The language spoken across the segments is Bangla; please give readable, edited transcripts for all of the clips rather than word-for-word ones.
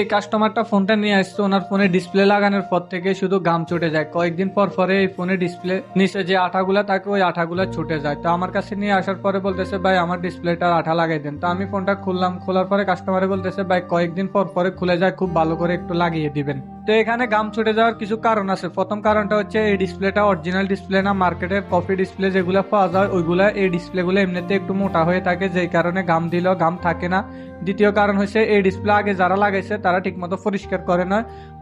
এই কাস্টমারটা ফোনটা নিয়ে আসছে, ওনার ফোনে ডিসপ্লে লাগানোর পর থেকে শুধু ঘাম ছুটে যায়। কয়েকদিন পর পরে এই ফোনে ডিসপ্লে নিচে যে আঠাগুলা থাকে ওই আঠাগুলা ছুটে যায়। তো আমার কাছে নিয়ে আসার পরে বলতেছে ভাই আমার ডিসপ্লেটার আঠা লাগাই দেন। তো আমি ফোনটা খুললাম, খোলার পরে কাস্টমারে বলতেছে ভাই কয়েকদিন পর পরে খুলে যায়, খুব ভালো করে একটু লাগিয়ে দিবেন। তো এখানে ঘাম ছুটে যাওয়ার কিছু কারণ আছে। প্রথম কারণটা হচ্ছে এই ডিসপ্লেটা অরিজিনাল ডিসপ্লে না, মার্কেটের কপি ডিসপ্লে যেগুলো পাওয়া যায় ওইগুলা, এই ডিসপ্লেগুলো এমনিতে একটু মোটা হয়ে থাকে, যেই কারণে ঘাম দিলেও ঘাম থাকে না। দ্বিতীয় কারণ হচ্ছে এই ডিসপ্লে আগে যারা লাগাইছে তারা ঠিকমতো পরিষ্কার করে না,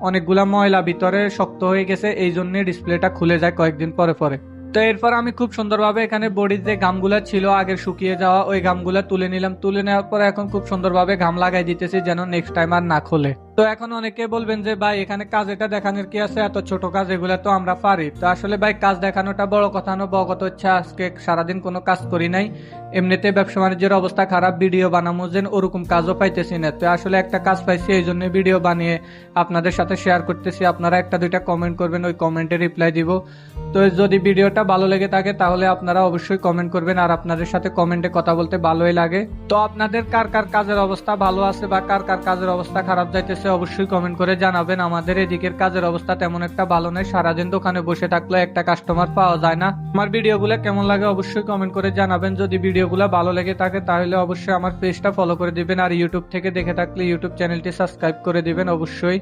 অনেকগুলা ময়লা ভিতরে শক্ত হয়ে গেছে, এই জন্য ডিসপ্লেটা খুলে যায় কয়েকদিন পরে পরে। তো এরপর আমি খুব সুন্দরভাবে এখানে বডির যে ঘামগুলা ছিল আগে শুকিয়ে যাওয়া ওই ঘামগুলা তুলে নিলাম। তুলে নেওয়ার পরে এখন খুব সুন্দরভাবে ঘাম লাগাই দিতেছি যেন নেক্সট টাইম আর না খোলে। তো এখন অনেকে বলবেন যে ভাই এখানে কাজ এটা দেখানোর কি আছে, এত ছোট কাজ এগুলা তো আমরা পারি। তো আসলে ভাই কাজ দেখানোটা বড় কথা না, বড় কথা হচ্ছে আজকে সারাদিন কোনো কাজ করি নাই, এমনিতে ব্যবসা বাণিজ্যের অবস্থা খারাপ, ভিডিও বানাবো যেন ওরকম কাজও পাইতেছি না। তো আসলে একটা কাজ পাইছি এই জন্য ভিডিও বানিয়ে আপনাদের সাথে শেয়ার করতেছি। আপনারা একটা দুইটা কমেন্ট করবেন, ওই কমেন্টে রিপ্লাই দিব। তো যদি ভিডিওটা ভালো লেগে থাকে তাহলে আপনারা অবশ্যই কমেন্ট করবেন, আর আপনাদের সাথে কমেন্টে কথা বলতে ভালোই লাগে। তো আপনাদের কার কার কাজের অবস্থা ভালো আছে বা কার কার কাজের অবস্থা খারাপ যাইতেছে অবশ্যই কমেন্ট করে জানাবেন। আমাদের এদিকের কাজের অবস্থা তেমন একটা ভালো নয়, সারাদিন দোকানে বসে থাকলে একটা কাস্টমার পাওয়া যায় না। আমার ভিডিওগুলো কেমন লাগে অবশ্যই কমেন্ট করে জানাবেন। যদি ভিডিওগুলো ভালো লেগে থাকে তাহলে অবশ্যই আমার পেজটা ফলো করে দিবেন, আর ইউটিউব থেকে দেখে থাকলে ইউটিউব চ্যানেলটি সাবস্ক্রাইব করে দিবেন অবশ্যই।